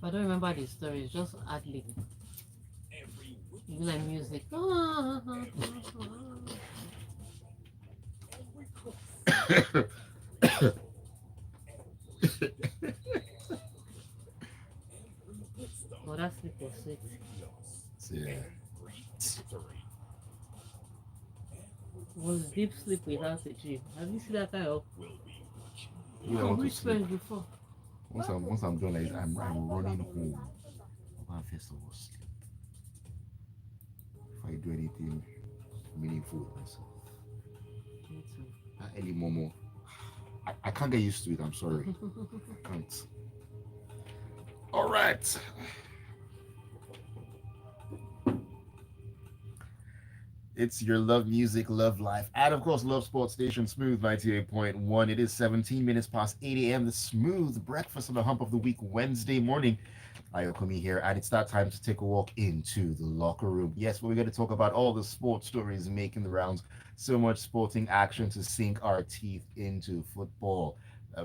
I don't remember the story. It's just ad lib. Even like music. Oh, that sleep was sweet. Yeah. It was deep sleep without a dream. Have you seen that kind of Yeah, I want to sleep. experience before? Once I'm done, like, I'm running home. I'm first of all sleep before I do anything meaningful with myself. Me too. That early momo, I can't get used to it. I'm sorry, I can't. All right. It's your love music, love life, and of course, love sports station Smooth 98.1. It is 17 minutes past 8 a.m. The smooth breakfast on the hump of the week, Wednesday morning. Ayokunmi here, and it's that time to take a walk into the locker room. Yes, we're going to talk about all the sports stories making the rounds. So much sporting action to sink our teeth into: football,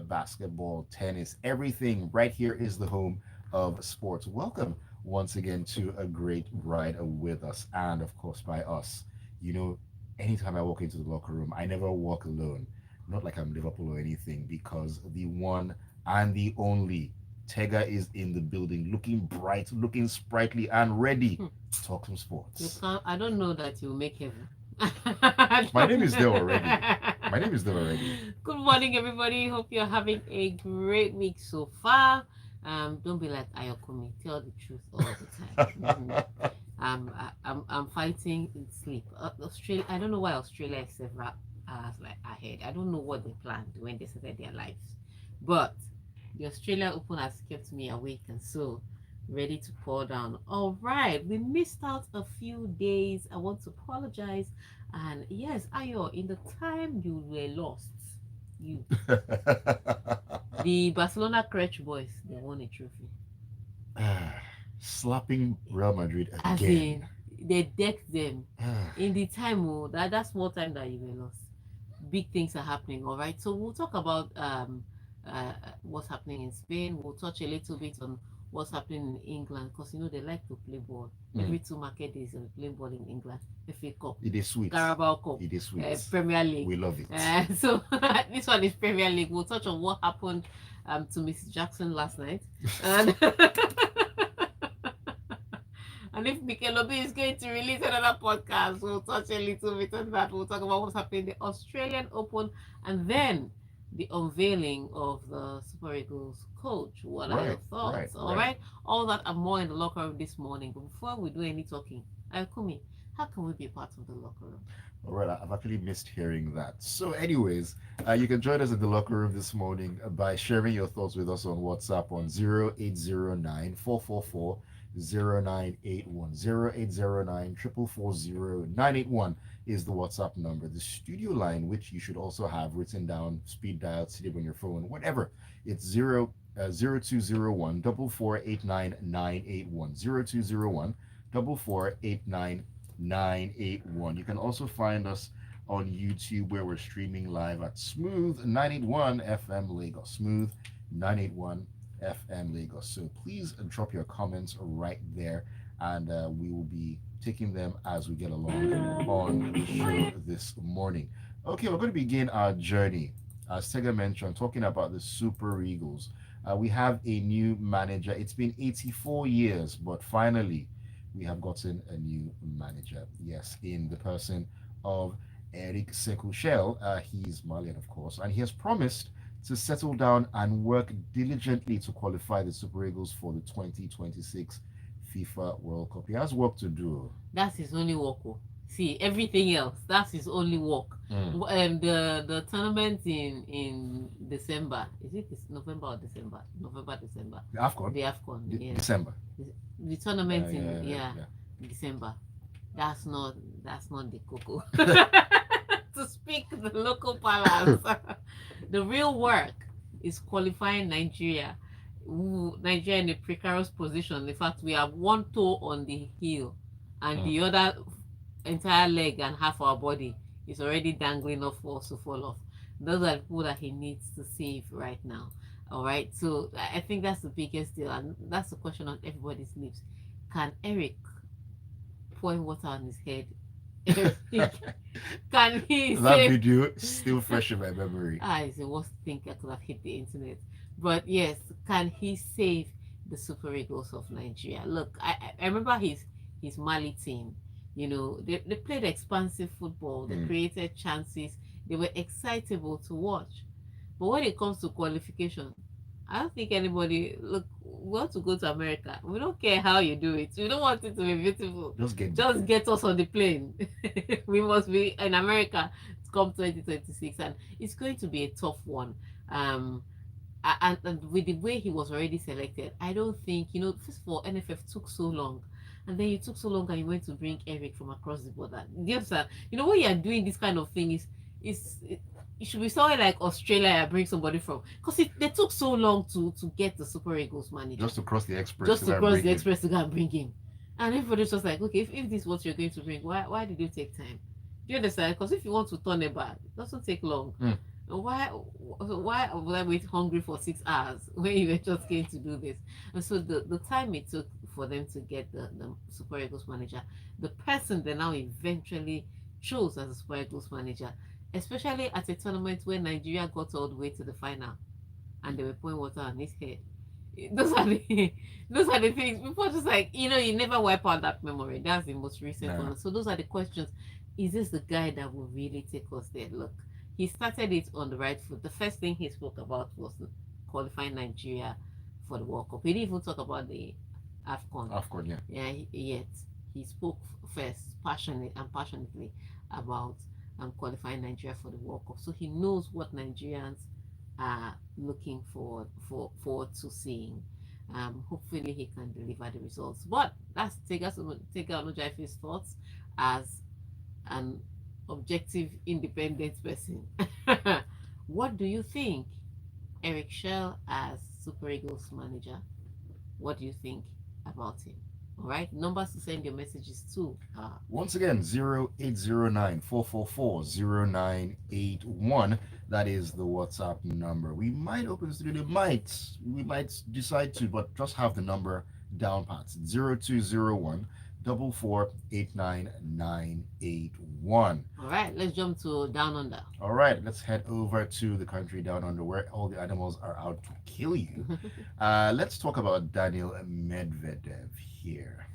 basketball, tennis, everything. Right here is the home of sports. Welcome once again to a great ride with us, and of course, by us. You know, anytime I walk into the locker room, I never walk alone. Not like I'm Liverpool or anything, because the one and the only Tega is in the building, looking bright, looking sprightly, and ready to talk some You sports. can't. I don't know that you'll make heaven. My name is there already. My name is there already. Good morning, everybody. Hope you're having a great week so far. Don't be like Ayokunmi. Tell the truth all the time. I'm fighting in sleep. Australia. I don't know why Australia is several hours like ahead. I don't know what they planned when they started their lives, but the Australia Open has kept me awake and so ready to pour down. All right, we missed out a few days. I want to apologize. And yes, Ayo, in the time you were lost, you the Barcelona Crutch boys, they won a trophy. Slapping Real Madrid As again. in, they decked them in the time that small time that you were lost. Big things are happening. All right, so we'll talk about what's happening in Spain. We'll touch a little bit on what's happening in England because they like to play ball. Every two market days they play ball in England. FA Cup, It is sweet. Carabao Cup, It is sweet. Premier League. We love it. So this one is Premier League. We'll touch on what happened to Mrs. Jackson last night. And and if Mikelobi is going to release another podcast, we'll touch a little bit on that. We'll talk about what's happening in the Australian Open and then the unveiling of the Super Eagles coach. What are your thoughts? All right. All that and more in the locker room this morning. But before we do any talking, Ayokumi, how can we be part of the locker room? All right, I've actually missed hearing that. So, anyways, you can join us in the locker room this morning by sharing your thoughts with us on WhatsApp on 0809 444 0981. 0809 444 981 is the WhatsApp number. The studio line, which you should also have written down, speed dial, sitting on your phone, whatever. It's 0201 4489981. 0201 4489981. You can also find us on YouTube where we're streaming live at Smooth 981 FM Lagos. Smooth 981 FM Lagos. So please drop your comments right there, and we will be taking them as we get along on the show this morning. Okay, we're going to begin our journey, as Tega mentioned, talking about the Super Eagles. We have a new manager. It's been 84 years, but finally, we have gotten a new manager. Yes, in the person of Eric Sekou Chelle. He's Malian, of course, and he has promised to settle down and work diligently to qualify the Super Eagles for the 2026 FIFA World Cup. He has work to do. That's his only work. See, everything else, that's his only work. The tournament in December, is it November or December? November, December. The AFCON? The AFCON, yeah. December. The tournament December. That's not the cocoa. To speak the local parlance. The real work is qualifying Nigeria. Nigeria in a precarious position. In fact, we have one toe on the heel and the other entire leg and half our body is already dangling off for us to fall off. Those are the people that he needs to save right now. All right. So I think that's the biggest deal, and that's the question on everybody's lips. Can Eric pouring water on his head? Eric, can he That save? video is still fresh in my memory. It's the worst thing that could have hit the internet. But yes, can he save the Super Eagles of Nigeria? Look, I remember his Mali team. You know, they played expansive football. They created chances. They were excitable to watch. But when it comes to qualification, I don't think anybody look. We want to go to America. We don't care how you do it. We don't want it to be beautiful. Just get Just get us on the plane. We must be in America come 2026, and it's going to be a tough one. Um, and with the way he was already selected, I don't think, first of all, NFF took so long, and then you took so long and you went to bring Eric from across the border. Do you understand? When you are doing this kind of thing, it should be somewhere like Australia and bring somebody from, because they took so long to get the Super Eagles manager, just to cross the express. just to cross the express to go and bring him. And everybody's just like, okay, if this is what you're going to bring, why did you take time? Do you understand? Because if you want to turn it back, it doesn't take long. Why would I wait hungry for 6 hours when you were just going to do this? And so the time it took for them to get the Super Eagles manager, the person they now eventually chose as a Super Eagles manager, especially at a tournament where Nigeria got all the way to the final and they were pouring water on his head. Those are the those are the things. People just like, you never wipe out that memory. That's the most recent one. So those are the questions. Is this the guy that will really take us there? Look, he started it on the right foot. The first thing he spoke about was qualifying Nigeria for the World Cup. He didn't even talk about the AFCON. AFCON, yeah. Yeah, yet he spoke first passionately about qualifying Nigeria for the World Cup. So he knows what Nigerians are looking forward to seeing. Hopefully he can deliver the results. But that's Tega Onojafe's thoughts as an objective, independent person. What do you think? Eric Chelle as Super Eagles manager, what do you think about him? All right, numbers to send your messages to. Once again, 0809-444-0981. That is the WhatsApp number. We might open the studio. We might decide to, but just have the number down pat. 0201 448991. All right, let's jump to Down Under. All right, let's head over to the country down under where all the animals are out to kill you. Let's talk about Daniel Medvedev here.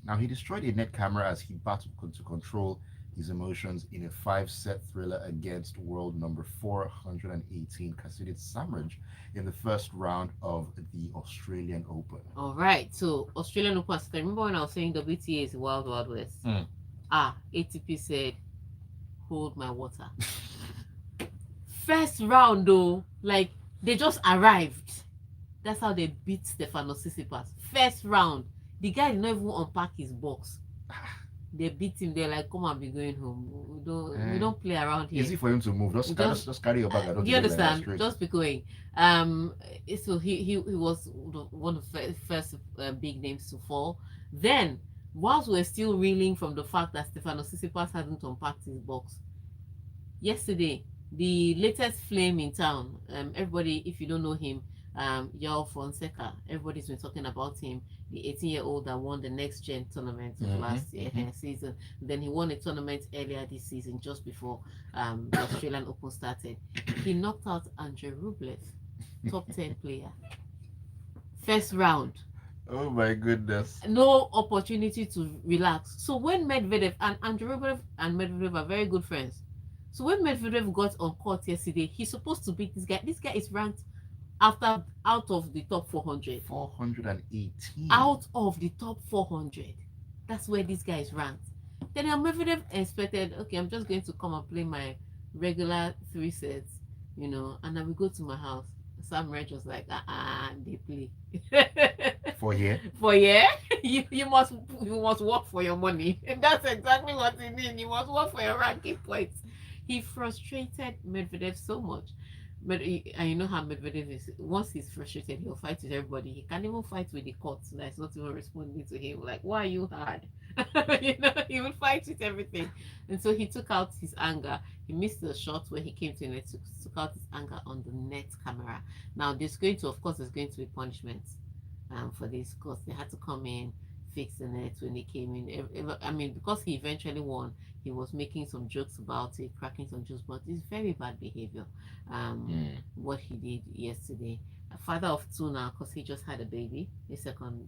Now, he destroyed a net camera as he battled to control his emotions in a 5-set thriller against world number 418 Kasidit Samraj in the first round of the Australian Open. All right, so Australian Open. Remember when I was saying WTA is Wild Wild West? ATP said, hold my water. First round though, like they just arrived. That's how they beat Stefanos Tsitsipas. First round, the guy did not even unpack his box. They beat him. They're like, come and be going home. We don't play around here. Easy for him to move. Just carry your bag. Do you understand? Just be going. So he was one of the first big names to fall. Then, whilst we're still reeling from the fact that Stefanos Tsitsipas hadn't unpacked his box, yesterday, the latest flame in town, everybody, if you don't know him, Joao Fonseca, everybody's been talking about him, the 18-year-old that won the Next Gen tournament of last season. Then he won a tournament earlier this season, just before the Australian Open started. He knocked out Andrei Rublev, top 10 player. First round. Oh my goodness. No opportunity to relax. So when Medvedev and Andrei Rublev and Medvedev are very good friends. So when Medvedev got on court yesterday, he's supposed to beat this guy. This guy is ranked out of the top 400. 418. Out of the top 400. That's where this guy is ranked. Then Medvedev expected, okay, I'm just going to come and play my regular 3 sets, and I will go to my house. Sam Reg was like, they play. For here? For here? You must work for your money. And that's exactly what he did. You must work for your ranking points. He frustrated Medvedev so much. But and you know how Medvedev is. Once he's frustrated, he'll fight with everybody. He can't even fight with the courts that's not even responding to him. Like, why are you hard? He would fight with everything. And so he took out his anger. He missed the shot where he came to net, took out his anger on the net camera. Now, of course, there's going to be punishments for this because they had to come in, fix the net when they came in. I mean, because he eventually won, he was making some jokes about it, cracking some jokes, but it's very bad behavior. What he did yesterday. A father of two now because he just had a baby, a second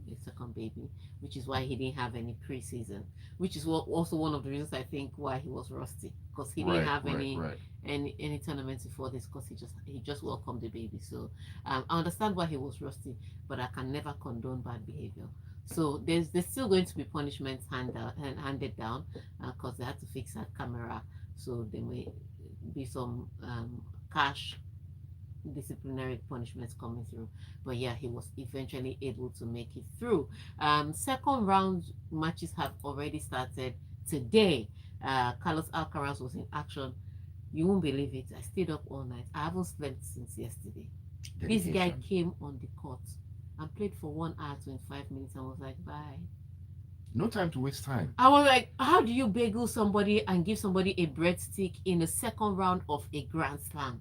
baby, which is why he didn't have any preseason. Which is also one of the reasons I think why he was rusty because he didn't Right, have right, any right. any tournaments before this because he just welcomed the baby. So I understand why he was rusty, but I can never condone bad behavior. So there's still going to be punishments handed down because they had to fix that camera. So there may be some cash disciplinary punishments coming through. But yeah, he was eventually able to make it through. Second round matches have already started today. Carlos Alcaraz was in action. You won't believe it. I stayed up all night. I haven't slept since yesterday. This guy Dedication. came on the court and played for 1 hour 25 minutes and was like, bye. No time to waste time. I was like, how do you bagel somebody and give somebody a breadstick in the second round of a Grand Slam?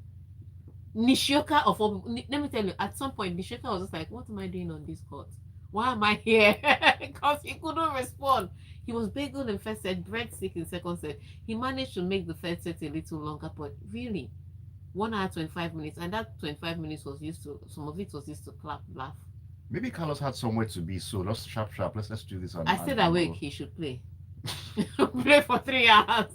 Nishioka of all people, let me tell you, at some point, Nishioka was just like, what am I doing on this court? Why am I here? Because he couldn't respond. He was bageled in first set, breadstick in second set. He managed to make the third set a little longer, but really, 1 hour 25 minutes, and that 25 minutes was used to some of it was used to clap, laugh. Maybe Carlos had somewhere to be, so let's sharp, sharp. Let's do this I stayed awake. go. He should play. Play for 3 hours.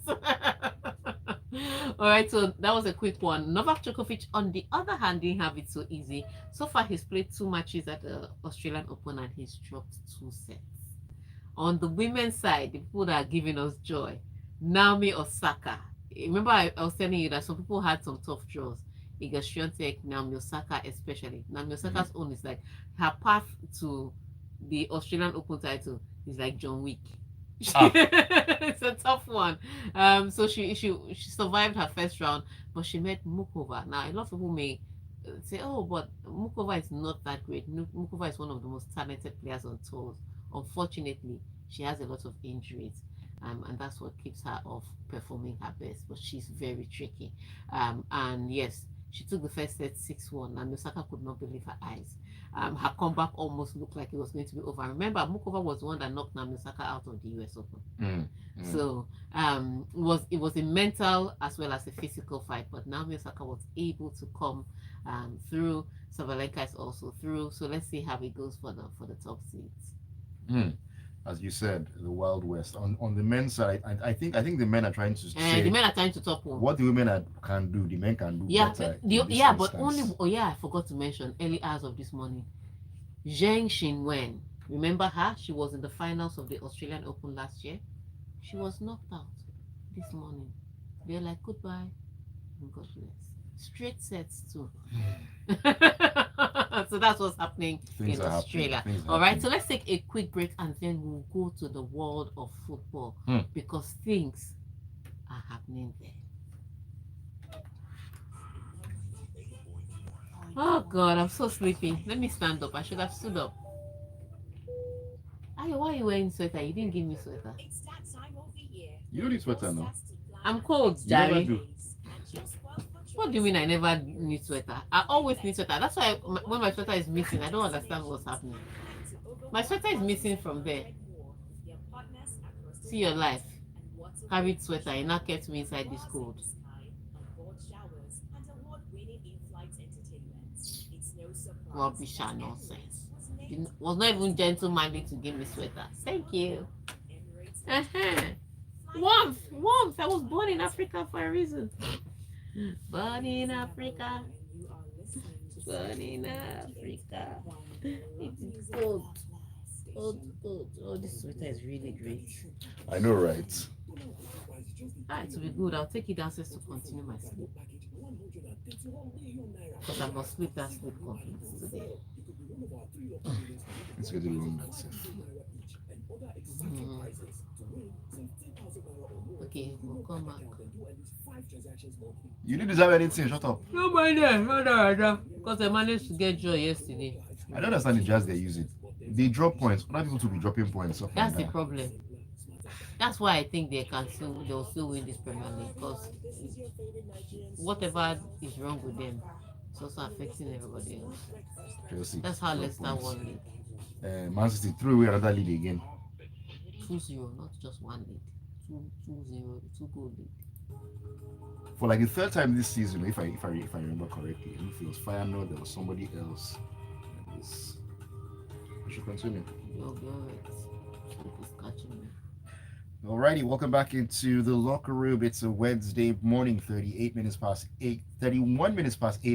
All right, so that was a quick one. Novak Djokovic, on the other hand, didn't have it so easy. So far, he's played 2 matches at the Australian Open and he's dropped 2 sets. On the women's side, the people that are giving us joy, Naomi Osaka. Remember, I was telling you that some people had some tough draws. Iga Swiatek, Naomi Osaka, especially. Naomi Osaka's own is like her path to the Australian Open title is like John Wick. It's a tough one. So she survived her first round, but she met Mukova. Now a lot of people may say, "Oh, but Mukova is not that great." Mukova is one of the most talented players on tours. Unfortunately, she has a lot of injuries, and that's what keeps her off performing her best. But she's very tricky. And yes, she took the first set 6-1, and Osaka could not believe her eyes. Her comeback almost looked like it was going to be over. Remember, Mukova was the one that knocked Naomi Osaka out of the US Open. So it was a mental as well as a physical fight, but Naomi Osaka was able to come through. Sabalenka is also through. So let's see how it goes for the top seeds. As you said, the Wild West. On the men's side, I think the men are trying to The say men are trying to top one. what the women can do, the men can do Yeah, better. but only. Oh yeah, I forgot to mention early hours of this morning. Zheng Xinwen. Remember her? She was in the finals of the Australian Open last year. She was knocked out this morning. They're like, goodbye and God bless. Straight sets too. So that's what's happening Things in are Australia. happening. All right, so let's take a quick break and then we'll go to the world of football because things are happening there. Oh God, I'm so sleepy. Let me stand up. I should have stood up. Ayo, why are you wearing sweater? You didn't give me sweater. You don't need sweater now. I'm cold, You never Jerry. do. What do you mean I never need sweater? I always need sweater. That's why when my sweater is missing, I don't understand what's happening. My sweater is missing from there. See your life. Carried sweater, and now kept me inside this cold. Rubbish and nonsense. It was not even gentlemanly to give me sweater. Thank you. Warmth. I was born in Africa for a reason. Born in Africa. Born in Africa. It's cold. Cold. Oh, this sweater is really great. I know, right? It will be good. I'll take it downstairs to continue my sleep. Because I must sleep that sleep complete today. It's getting long, that's it. Mm. Okay, we'll come back. You didn't deserve anything. Shut up. No mind them, no. Because I managed to get joy yesterday. I don't understand the jazz they use it. They drop points. Other people to be dropping points, stuff like That's the that. problem. That's why I think they'll still win this Premier League because whatever is wrong with them, it's also affecting everybody else. Chelsea That's how drop Leicester points. won league. Man City threw away another lead again. 2-0, not just one lead. 2-0, 2 goal lead. For like the third time this season, if I remember correctly, and if it was Feyenoord, there was somebody else. This we should continue. You'll be alright. Sleep is catching me. Alrighty, welcome back into the locker room. It's a Wednesday morning, 31 minutes past 8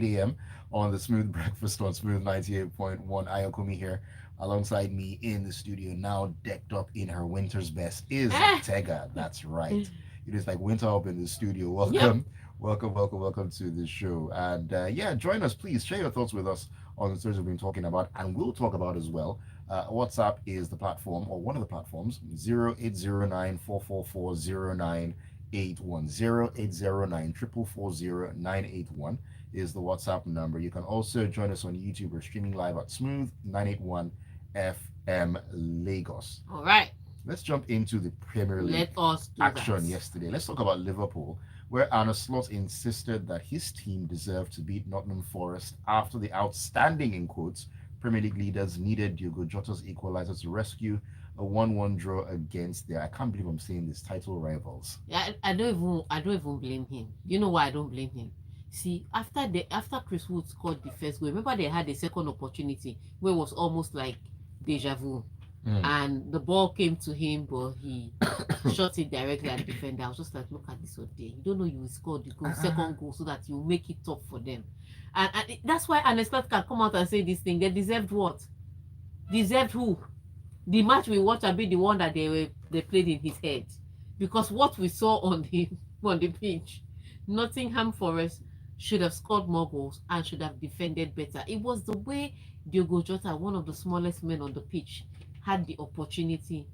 a.m. on the Smooth Breakfast on Smooth 98.1. Ayokunmi here. Alongside me in the studio, now decked up in her winter's best, is Tega. That's right. It is like winter up in the studio. Welcome, Yep. welcome to the show. And yeah, join us, please. Share your thoughts with us on the stories we've been talking about, and we'll talk about as well. WhatsApp is the platform, or one of the platforms, 0809 444 0981. 0809 444 0981 is the WhatsApp number. You can also join us on YouTube. We're streaming live at Smooth 981 FM Lagos. All right. Let's jump into the Premier League Let us do action that. yesterday. Let's talk about Liverpool, where Arne Slot insisted that his team deserved to beat Nottingham Forest after the outstanding, in quotes, Premier League leaders needed Diogo Jota's equalizer to rescue a 1-1 draw against their, I can't believe I'm saying this, title rivals. Yeah, I don't even blame him. You know why I don't blame him? See, after Chris Wood scored the first goal, remember they had a second opportunity where it was almost like deja vu. And the ball came to him, but he shot it directly at the defender. I was just like, look at this one there. You don't know you will score the goal, second goal, so that you make it tough for them. And that's why an expert can come out and say this thing. They deserved what? Deserved who? The match we watched will be the one that they played in his head. Because what we saw on the pitch, Nottingham Forest should have scored more goals and should have defended better. It was the way Diogo Jota, one of the smallest men on the pitch, had the opportunity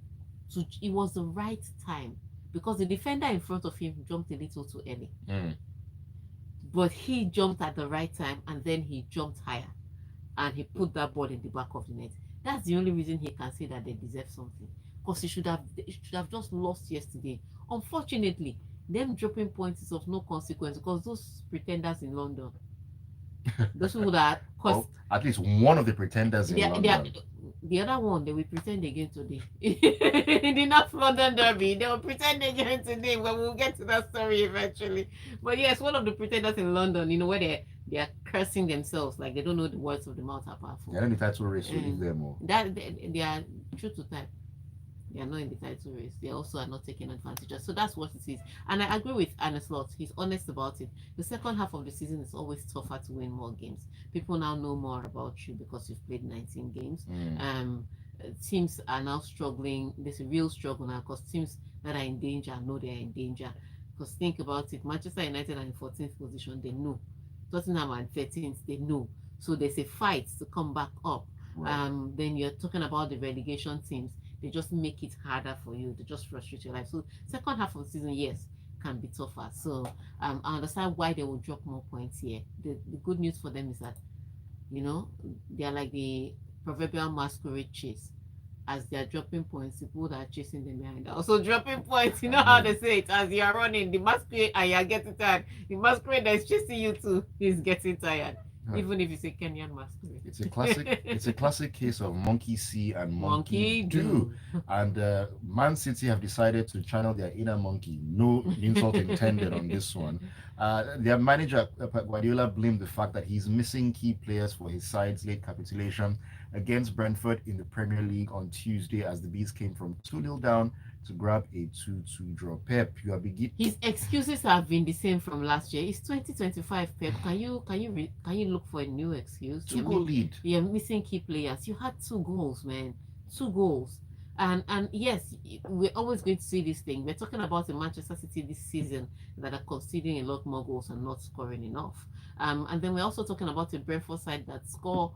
to. It was the right time because the defender in front of him jumped a little too early. But he jumped at the right time and then he jumped higher and he put that ball in the back of the net. That's the only reason he can say that they deserve something. Because he should have just lost yesterday. Unfortunately, them dropping points is of no consequence because those pretenders in London, those people that well, at least one of the pretenders in London. The other one, they will pretend again today. In the North London Derby, they will pretend again today, but we'll get to that story eventually. But yes, one of the pretenders in London, where they are cursing themselves, like they don't know the words of the mouth are powerful. They're in the title race, so leave them all. That they are true to type. They are not in the title race. They also are not taking advantage of. So that's what it is. And I agree with Arne Slot. He's honest about it. The second half of the season is always tougher to win more games. People now know more about you because you've played 19 games. Teams are now struggling. There's a real struggle now because teams that are in danger know they're in danger. Because think about it. Manchester United are in 14th position. They know. Tottenham are in 13th. They know. So there's a fight to come back up. Right. Then you're talking about the relegation teams. They just make it harder for you. They just frustrate your life. So second half of the season, yes, can be tougher. So I understand why they will drop more points here. The good news for them is that, they are like the proverbial masquerade chase. As they are dropping points, people that are chasing them behind are also dropping points. You know how they say it, as you are running, the masquerade and you are getting tired. The masquerade that is chasing you too is getting tired. Even if it's a Kenyan masquerade. It's a classic. It's a classic case of monkey see and monkey do. And Man City have decided to channel their inner monkey. No insult intended on this one. Their manager Pep Guardiola blamed the fact that he's missing key players for his side's late capitulation against Brentford in the Premier League on Tuesday, as the Bees came from 2-0 down to grab a 2-2 draw. Pep, you are beginning. His excuses have been the same from last year. It's 2025, Pep. Can you look for a new excuse? 2-goal lead. You're missing key players. You had 2 goals, man. 2 goals. And yes, we're always going to see this thing. We're talking about the Manchester City this season that are conceding a lot more goals and not scoring enough. And then we're also talking about a Brentford side that score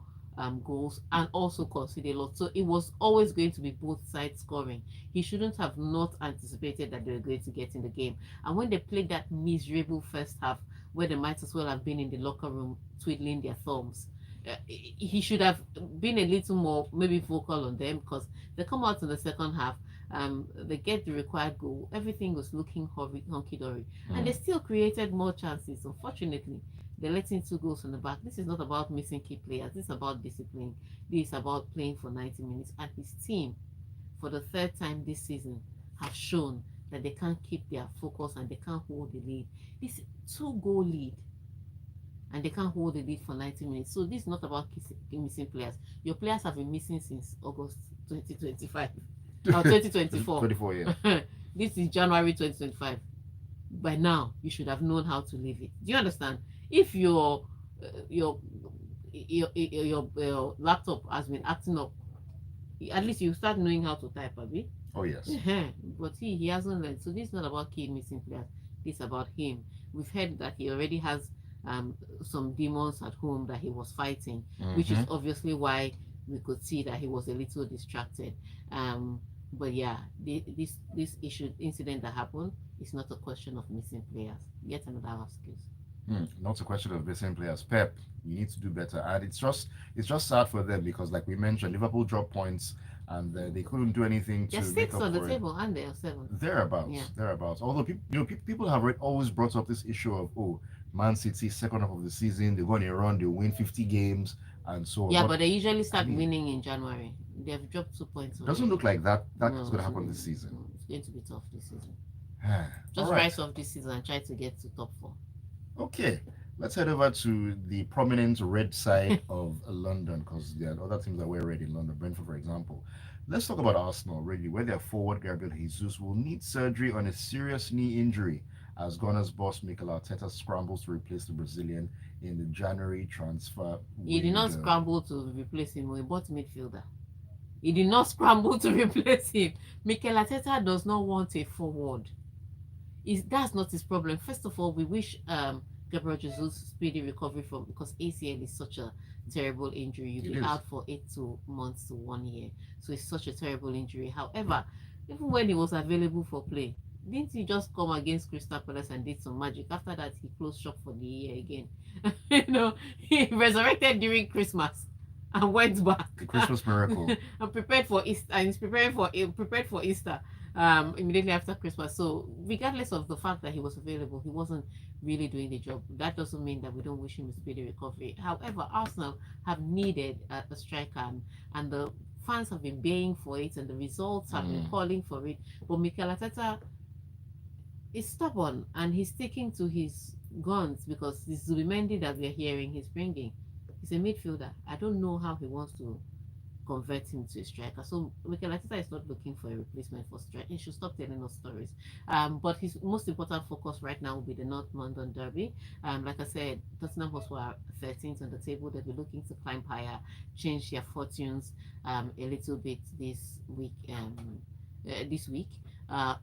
goals and also conceded a lot. So it was always going to be both sides scoring. He shouldn't have not anticipated that they were going to get in the game. And when they played that miserable first half, where they might as well have been in the locker room twiddling their thumbs, he should have been a little more maybe vocal on them, because they come out in the second half, they get the required goal, everything was looking hunky dory, and they still created more chances. Unfortunately, they let in two goals on the back. This is not about missing key players. This is about discipline. This is about playing for 90 minutes. And his team, for the third time this season, have shown that they can't keep their focus and they can't hold the lead. This two-goal lead, and they can't hold the lead for 90 minutes. So this is not about missing players. Your players have been missing since August 2025 or 2024. 24, yeah. This is January 2025. By now, you should have known how to leave it. Do you understand? If your laptop has been acting up, at least you start knowing how to type, Abi. Oh yes. But he hasn't learned. So this is not about key missing players. This is about him. We've heard that he already has some demons at home that he was fighting, which is obviously why we could see that he was a little distracted. But yeah, this incident that happened is not a question of missing players. Yet another excuse. Not a question of missing players. Pep, you need to do better. And it's just sad for them because, like we mentioned, Liverpool dropped points and they couldn't do anything to They're make six up on the for table, and they're seven. Thereabouts, Yeah. thereabouts. Although people have always brought up this issue of Man City second half of the season they go on a run, they win 50 games and so on. Yeah, but they usually start winning in January. They've dropped 2 points. Doesn't look like that No, is going to happen this season. It's going to be tough this season. Just Just rise off this season and try to get to top 4. Okay, let's head over to the prominent red side of London because there are other teams that were red in London. Brentford, for example. Let's talk about Arsenal, really, where their forward Gabriel Jesus will need surgery on a serious knee injury as Gunners boss Mikel Arteta scrambles to replace the Brazilian in the January transfer He did not window. scramble to replace him. He bought midfielder. He did not scramble to replace him. Mikel Arteta does not want a forward. That's not his problem. First of all, we wish Gabriel Jesus speedy recovery from, because ACL is such a terrible injury. You'll be out for 8 months to 1 year. So it's such a terrible injury. However, even when he was available for play, didn't he just come against Crystal Palace and did some magic? After that, he closed shop for the year again. He resurrected during Christmas and went back. The Christmas miracle. And prepared for Easter, and he's prepared for Easter immediately after Christmas. So regardless of the fact that he was available, he wasn't really doing the job. That doesn't mean that we don't wish him a speedy recovery. However, Arsenal have needed a striker, and the fans have been baying for it, and the results have been calling for it. But Mikel Arteta is stubborn, and he's sticking to his guns because this Zubimendi that we're hearing he's bringing, he's a midfielder. I don't know how he wants to convert him to a striker. So Mikel Arteta is not looking for a replacement for striker. He should stop telling us stories. But his most important focus right now will be the North London derby. Like I said, Tottenham Hotspur are 13th on the table. They'll be looking to climb higher, change their fortunes a little bit this week.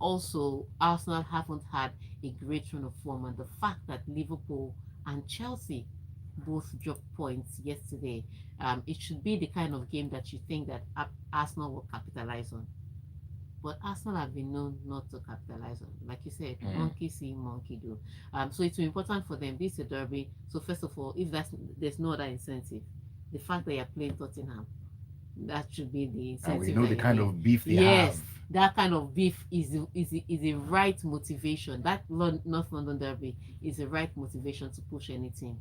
Also, Arsenal haven't had a great run of form, and the fact that Liverpool and Chelsea both dropped points yesterday, it should be the kind of game that you think that Arsenal will capitalize on. But Arsenal have been known not to capitalize on. Like you said, monkey see, monkey do. So it's important for them. This is a derby. So first of all, if there's no other incentive, the fact that you're playing Tottenham, that should be the incentive. And we know the kind of beef they have. Yes, that kind of beef is a right motivation. That North London derby is a right motivation to push any team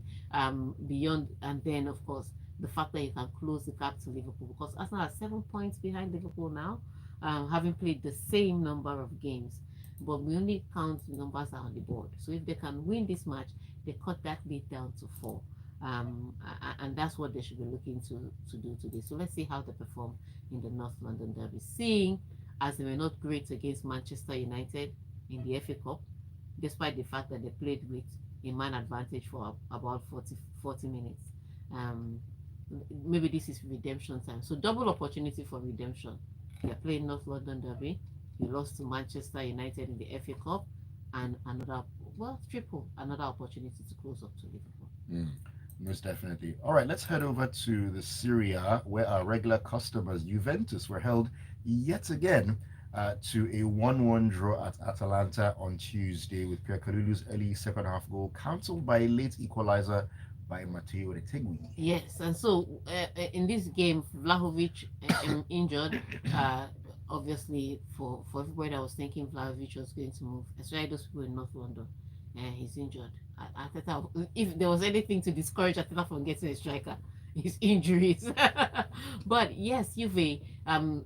beyond. And then, of course, the fact that you can close the gap to Liverpool, because Arsenal are 7 points behind Liverpool now, having played the same number of games. But we only count the numbers that are on the board. So if they can win this match, they cut that lead down to 4. And that's what they should be looking to do today. So let's see how they perform in the North London derby. Seeing as they were not great against Manchester United in the FA Cup, despite the fact that they played with a man advantage for about 40 minutes. Maybe this is redemption time. So double opportunity for redemption. You're playing North London derby. You lost to Manchester United in the FA Cup, and another opportunity to close up to Liverpool. Most definitely. All right, let's head over to the Syria where our regular customers, Juventus, were held yet again to a 1-1 draw at Atalanta on Tuesday with Pierre Kalulu's early second half goal cancelled by a late equalizer by Matteo Retegui. Yes, and so in this game, Vlahovic injured. Uh, Obviously, for everybody that was thinking Vlahovic was going to move, especially those people in North London, he's injured. Ateta, if there was anything to discourage Ateta from getting a striker, his injuries. But yes, Juve,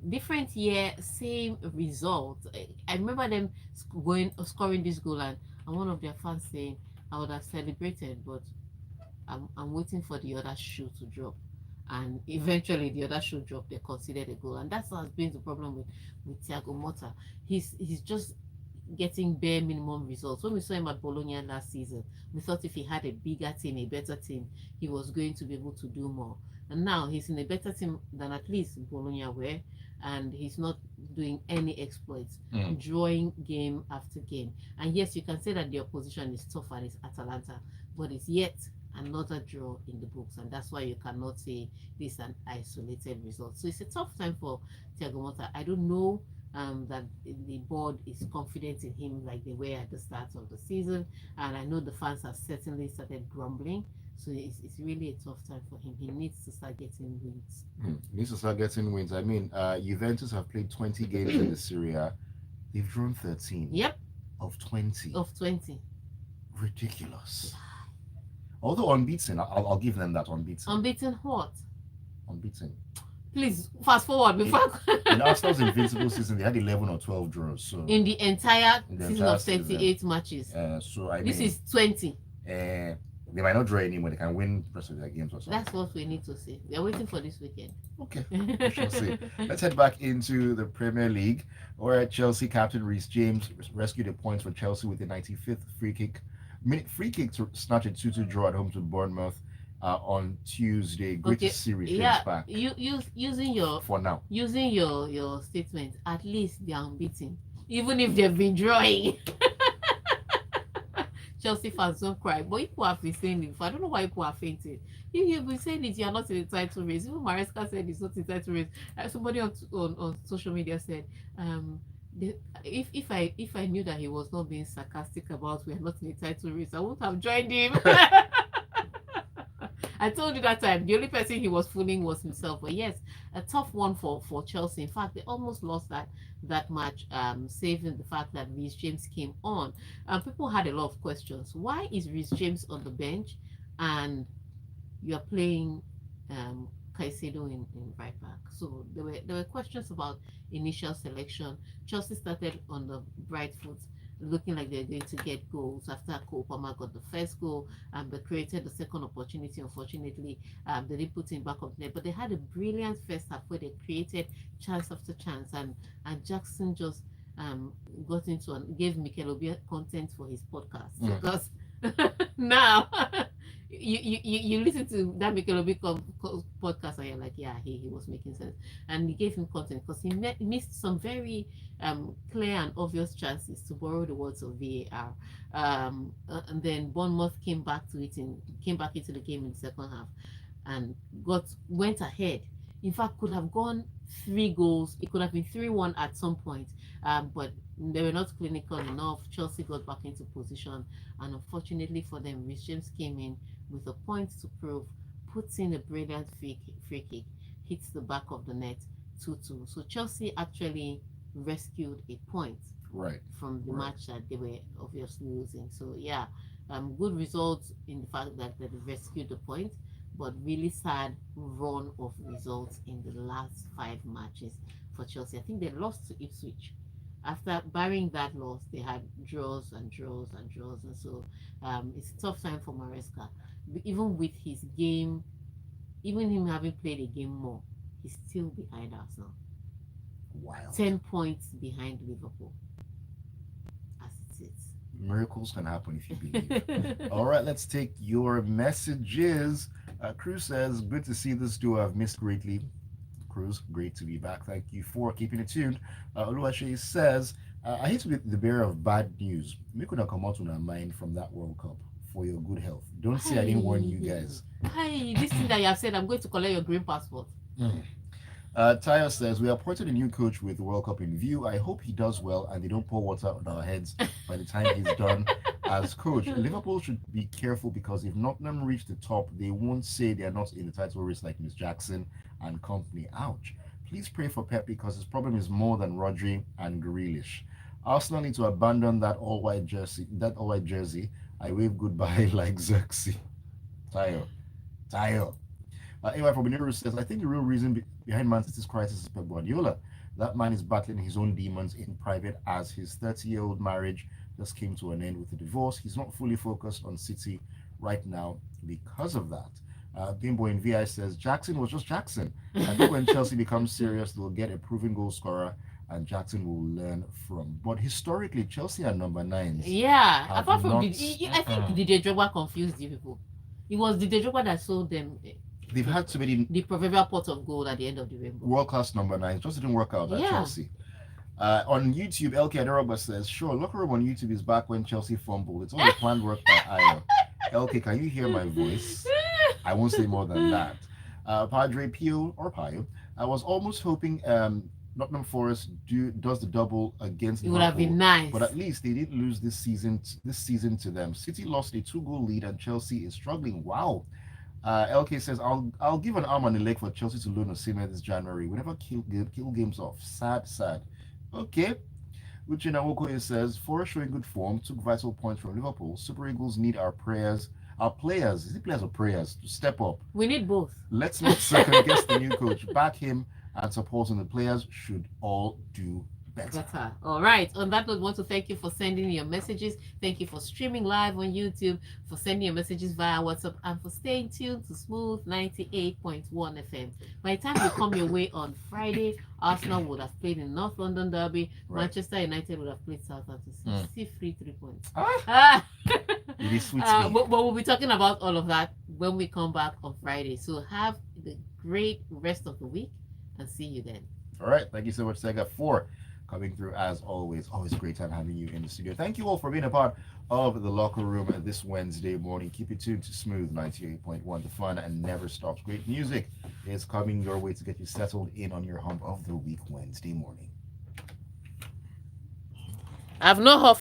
different year, same result. I remember them going scoring this goal, and one of their fans saying, "I would have celebrated, but I'm waiting for the other shoe to drop." And eventually the other shoe dropped, they considered a goal. And that's has been the problem with Thiago Motta. He's just getting bare minimum results. When we saw him at Bologna last season, we thought if he had a bigger team, a better team, he was going to be able to do more. And now he's in a better team than at least Bologna were, and he's not doing any exploits, drawing game after game. And yes, you can say that the opposition is tough and it's Atalanta, but it's yet another draw in the books, and that's why you cannot say this an isolated result. So it's a tough time for Thiago Motta. I don't know that the board is confident in him like they were at the start of the season, and I know the fans have certainly started grumbling. So it's really a tough time for him. He needs to start getting wins. He needs to start getting wins. I mean, Juventus have played 20 games in the Serie A. They've drawn 13. Yep. Of 20. Of 20. Ridiculous. Although unbeaten, I'll give them that unbeaten. Unbeaten what? Unbeaten. Please fast forward before. In Arsenal's invincible season, they had 11 or 12 draws. So in the entire season of 38 matches. So I this mean, is 20. They might not draw anymore. They can win the rest of their games or something. That's what we need to see. We are waiting for this weekend. Okay, we shall see. Let's head back into the Premier League, where Chelsea captain Reece James rescued a point for Chelsea with a 95th free kick to snatch a 2-2 draw at home to Bournemouth on Tuesday. Great to see Reece James back. Using your for now. Using your statement, at least they are unbeaten, even if they've been drawing. Chelsea fans don't cry, but people have been saying it. I don't know why people are fainting. If you've been saying it, you are not in the title race. Even Maresca said it's not in the title race. Somebody on social media said, if I knew that he was not being sarcastic about we are not in the title race, I wouldn't have joined him. I told you that time the only person he was fooling was himself. But yes, a tough one for Chelsea. In fact, they almost lost that match, saving the fact that Reece James came on. People had a lot of questions. Why is Reece James on the bench and you're playing Caicedo in right back? So there were questions about initial selection. Chelsea started on the bright foot, looking like they're going to get goals after Cole Palmer got the first goal, but created the second opportunity. Unfortunately, they didn't put him back up there, but they had a brilliant first half where they created chance after chance, and Jackson just got into and gave Mikel Obi content for his podcast because now you listen to that Mikel Obi podcast and you're like, yeah, he was making sense, and he gave him content because he missed some very clear and obvious chances, to borrow the words of VAR. And then Bournemouth came back into the game in the second half and went ahead. In fact, could have gone 3 goals. It could have been 3-1 at some point, but they were not clinical enough. Chelsea got back into position, and unfortunately for them, Reece James came in with a point to prove, puts in a brilliant free kick, hits the back of the net, 2-2. So Chelsea actually rescued a point from the match that they were obviously losing. So yeah, good results in the fact that they rescued the point, but really sad run of results in the last 5 matches for Chelsea. I think they lost to Ipswich. After barring that loss, they had draws, and so it's a tough time for Maresca. Even with his game, even him having played a game more, he's still behind Arsenal. Wild. 10 points behind Liverpool. As it is. Miracles can happen if you believe. All right, let's take your messages. Cruz says, good to see this duo. I've missed greatly. Cruz, great to be back. Thank you for keeping it tuned. Oluwaseyi says, I hate to be the bearer of bad news. We could not come out with our mind from that World Cup. for your good health. Don't say I didn't warn you guys. Hey, this thing that you have said, I'm going to collect your green passport. Tayo says, we appointed a new coach with the World Cup in view. I hope he does well and they don't pour water on our heads by the time he's done as coach. Liverpool should be careful because if Nottingham reach the top, they won't say they're not in the title race like Miss Jackson and company. Ouch. Please pray for Pep because his problem is more than Rodri and Grealish. Arsenal need to abandon that all-white jersey. I wave goodbye like Xerxes. Tayo. Tayo. Anyway, from Benito says, I think the real reason behind Man City's crisis is Pep Guardiola. That man is battling his own demons in private as his 30-year-old marriage just came to an end with a divorce. He's not fully focused on City right now because of that. Bimbo in VI says, Jackson was just Jackson. I think when Chelsea becomes serious, they'll get a proven goal scorer and Jackson will learn from. But historically, Chelsea are number 9s. Yeah, apart from I think Didier Drogba confused the people. It was Didier Drogba that sold them. They've had to be the proverbial pot of gold at the end of the rainbow. World-class number 9. Just didn't work out at Chelsea. On YouTube, LK Adarogba says, sure, locker room on YouTube is back when Chelsea fumbled. It's all the planned work by Ayo. LK, can you hear my voice? I won't say more than that. Padre Pio, or Pio, I was almost hoping Nottingham Forest does the double against Liverpool. It would have been nice. But at least they didn't lose this season to them. City lost a 2-goal lead and Chelsea is struggling. Wow. LK says, I'll give an arm and a leg for Chelsea to loan Osimhen this January. We never kill games off. Sad. Okay. Uche Nawoko says, Forest showing good form, took vital points from Liverpool. Super Eagles need our players, is it players or prayers, to step up. We need both. Let's not second guess the new coach. Back him and supporting the players should all do better. All right. On that note, I want to thank you for sending your messages. Thank you for streaming live on YouTube, for sending your messages via WhatsApp, and for staying tuned to Smooth 98.1 FM. By the time we come your way on Friday, Arsenal would have played in North London Derby. Right. Manchester United would have played Southampton. 63 points. It is sweet. But we'll be talking about all of that when we come back on Friday. So have the great rest of the week and see you then. All right. Thank you so much, Tega, for coming through as always. Always a great time having you in the studio. Thank you all for being a part of the locker room this Wednesday morning. Keep it tuned to Smooth 98.1. The fun and never stops. Great music is coming your way to get you settled in on your hump of the week Wednesday morning. I've no hope.